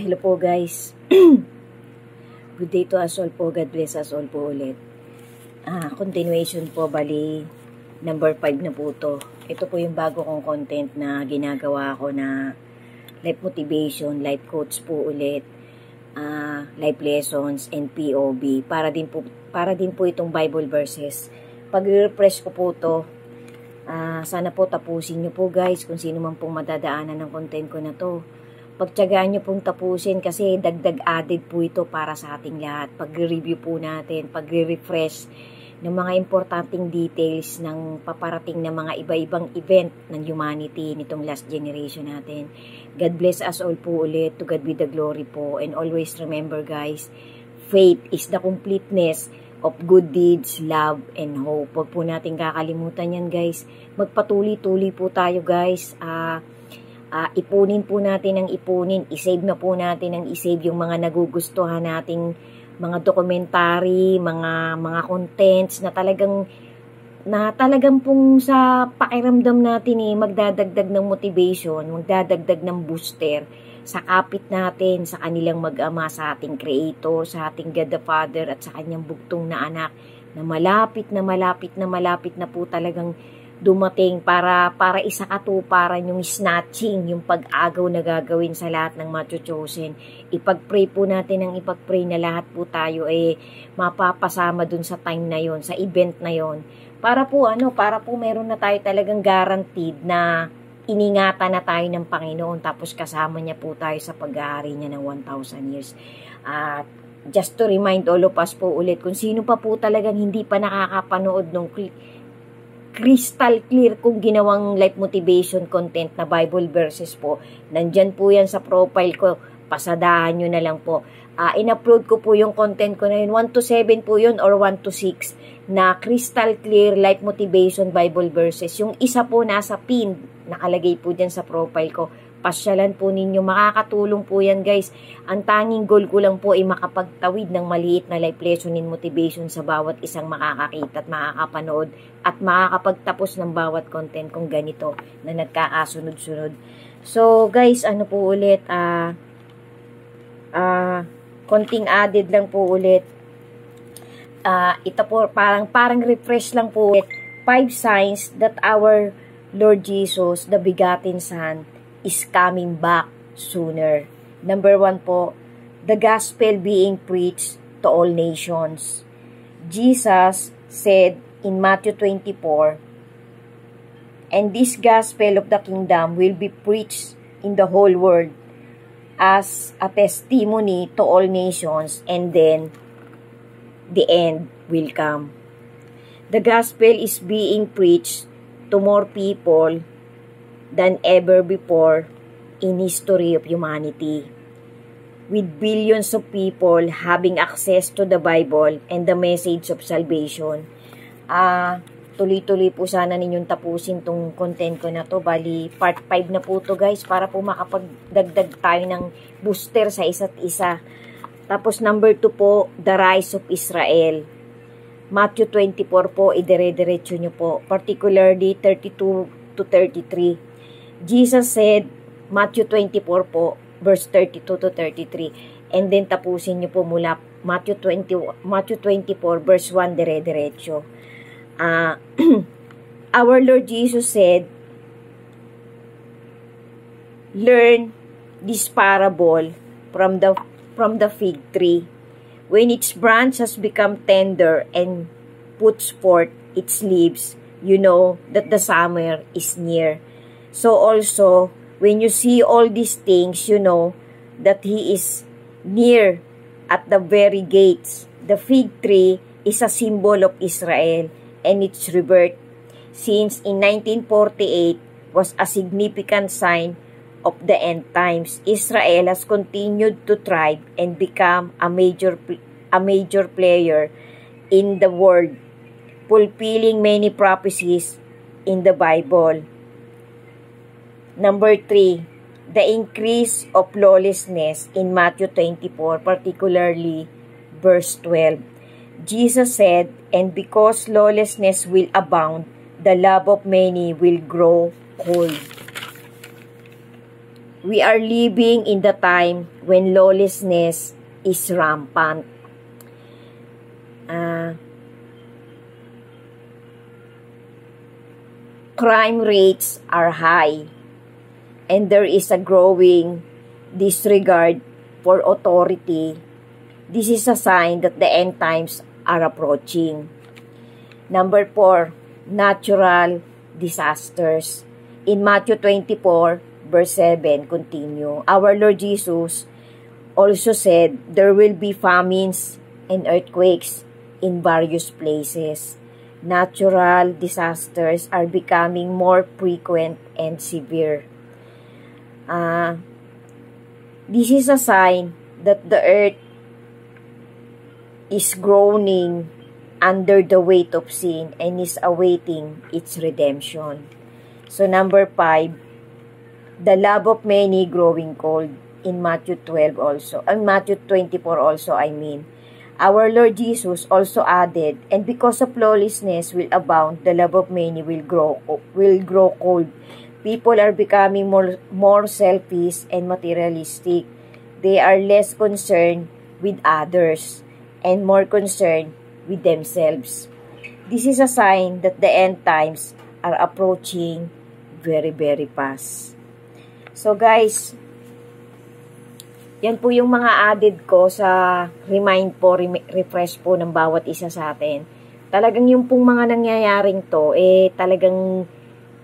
Hello po guys. Good day to us all po. God bless us all po ulit. Continuation po, bali number 5 na po to. Ito po yung bago kong content na ginagawa ko na life motivation, life coach po ulit, life lessons, and POB. Para din po itong Bible verses. Pag-refresh ko po to, sana po tapusin nyo po guys kung sino man pong madadaanan ng content ko na to. Pagtyagaan nyo pong tapusin kasi dagdag added po ito para sa ating lahat. Pag-review po natin, pag-refresh ng mga importanteng details ng paparating na mga iba-ibang event ng humanity nitong last generation natin. God bless us all po ulit. To God be the glory po. And always remember guys, faith is the completeness of good deeds, love, and hope. Huwag po natin kakalimutan yan guys. Magpatuloy-tuloy po tayo guys. Ipunin po natin ang ipunin, isave na po natin ang isave yung mga nagugustuhan nating mga documentary, mga contents na talagang pong sa pakiramdam natin magdadagdag ng motivation, magdadagdag ng booster sa kapit natin, sa kanilang mag-ama, sa ating Creator, sa ating God the Father at sa kanyang bugtong na anak na malapit na po talagang dumating para isakatuparan yung snatching, yung pag-agaw na gagawin sa lahat ng macho-chosen. Ipag-pray po natin ang ipag-pray na lahat po tayo mapapasama dun sa time na yon, sa event na yon. Para po meron na tayo talagang guaranteed na iningatan na tayo ng Panginoon tapos kasama niya po tayo sa pag-aari niya ng 1,000 years. Just to remind all of us po ulit, kung sino pa po talagang hindi pa nakakapanood ng crystal clear kung ginawang life motivation content na Bible verses po. Nandyan po yan sa profile ko. Pasadahan nyo na lang po. In-upload ko po yung content ko na yun. 1 to 7 po yun or 1 to 6 na crystal clear life motivation Bible verses. Yung isa po nasa pin. Nakalagay po dyan sa profile ko. Pasyalan po ninyo. Makakatulong po yan guys. Ang tanging goal ko lang po ay makapagtawid ng maliit na life lesson and motivation sa bawat isang makakakita at makakapanood at makakapagtapos ng bawat content kung ganito na nagkakasunod-sunod. So guys, ano po ulit, konting added lang po ulit. Ito po, parang refresh lang po ulit. 5 signs that our Lord Jesus, the begotten Son, is coming back sooner. Number 1 po, the gospel being preached to all nations. Jesus said in Matthew 24, and this gospel of the kingdom will be preached in the whole world as a testimony to all nations, and then the end will come. The gospel is being preached to more people than ever before in history of humanity, with billions of people having access to the Bible and the message of salvation. Tuloy-tuloy po sana ninyong tapusin tong content ko na to. Bali, part 5 na po to guys, para po makapagdagdag tayo ng booster sa isa't isa. Tapos number 2 po, the rise of Israel. Matthew 24 po, idire-diretso nyo po. Particularly 32 to 33. Jesus said, Matthew 24 po, verse 32 to 33. And then tapusin nyo po mula Matthew 24, verse 1, dire-diretso. Our Lord Jesus said, learn this parable from the fig tree. When its branch has become tender and puts forth its leaves, you know that the summer is near. So also, when you see all these things, you know that He is near at the very gates. The fig tree is a symbol of Israel and its rebirth, since in 1948 was a significant sign of the end times. Israel has continued to thrive and become a major player in the world, fulfilling many prophecies in the Bible. Number 3, the increase of lawlessness in Matthew 24, particularly verse 12. Jesus said, and because lawlessness will abound, the love of many will grow cold. We are living in the time when lawlessness is rampant. Crime rates are high, and there is a growing disregard for authority. This is a sign that the end times are approaching. Number 4, natural disasters. In Matthew 24, verse 7, continue. Our Lord Jesus also said there will be famines and earthquakes in various places. Natural disasters are becoming more frequent and severe. This is a sign that the earth is groaning under the weight of sin and is awaiting its redemption. So number 5, the love of many growing cold. In Matthew 12 also, Matthew 24 also, Our Lord Jesus also added, and because of lawlessness will abound, the love of many will grow cold. People are becoming more selfish and materialistic. They are less concerned with others and more concerned with themselves. This is a sign that the end times are approaching very, very fast. So guys, yan po yung mga added ko sa refresh po ng bawat isa sa atin. Talagang yung pong mga nangyayaring to, talagang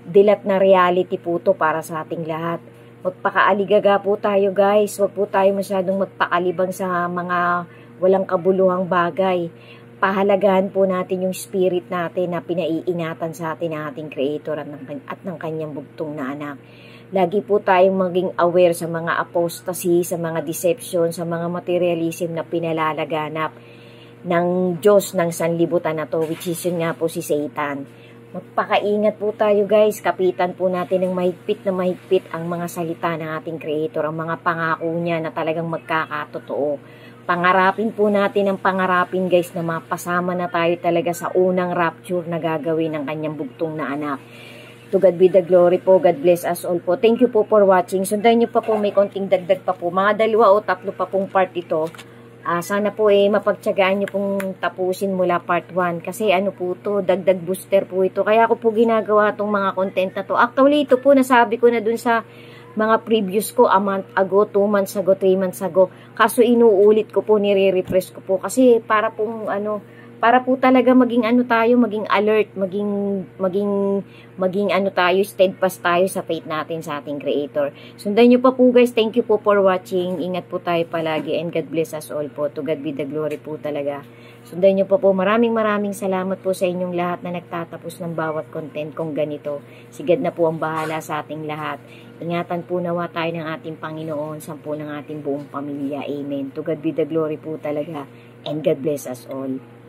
dilat na reality po to para sa ating lahat. Magpakaaligaga po tayo guys. Huwag po tayo masyadong magpakalibang sa mga walang kabuluhang bagay. Pahalagahan po natin yung spirit natin na pinaiingatan sa atin ng ating Creator at ng kanyang bugtong na anak. Lagi po tayong maging aware sa mga apostasy, sa mga deception, sa mga materialism na pinalalaganap ng Diyos ng sanlibutan na to, which is yun nga po si Satan. Magpakaingat po tayo guys, kapitan po natin ng mahigpit na mahigpit ang mga salita ng ating Creator, ang mga pangako niya na talagang magkakatotoo. Pangarapin po natin ang pangarapin guys na mapasama na tayo talaga sa unang rapture na gagawin ng kanyang bugtong na anak. To God be the glory po. God bless us all po. Thank you po for watching. Sundan nyo pa po. May konting dagdag pa po. Mga 2 o 3 pa pong part ito. Sana po mapagtyagaan nyo pong tapusin mula part 1. Kasi ano po to, dagdag booster po ito. Kaya ako po ginagawa tong mga content na to. Actually ito po nasabi ko na dun sa mga previews ko a month ago, 2 months ago, 3 months ago. Kaso inuulit ko po, nire-refresh ko po. Kasi para pong para po talaga maging maging alert, maging tayo, steadfast tayo sa faith natin sa ating Creator. Sundan nyo pa po guys. Thank you po for watching. Ingat po tayo palagi and God bless us all po. To God be the glory po talaga. Sundan nyo pa po. Maraming salamat po sa inyong lahat na nagtatapos ng bawat content kong ganito. Si God na po ang bahala sa ating lahat. Ingatan po nawa tayo ng ating Panginoon, sampu ng ating buong pamilya. Amen. To God be the glory po talaga and God bless us all.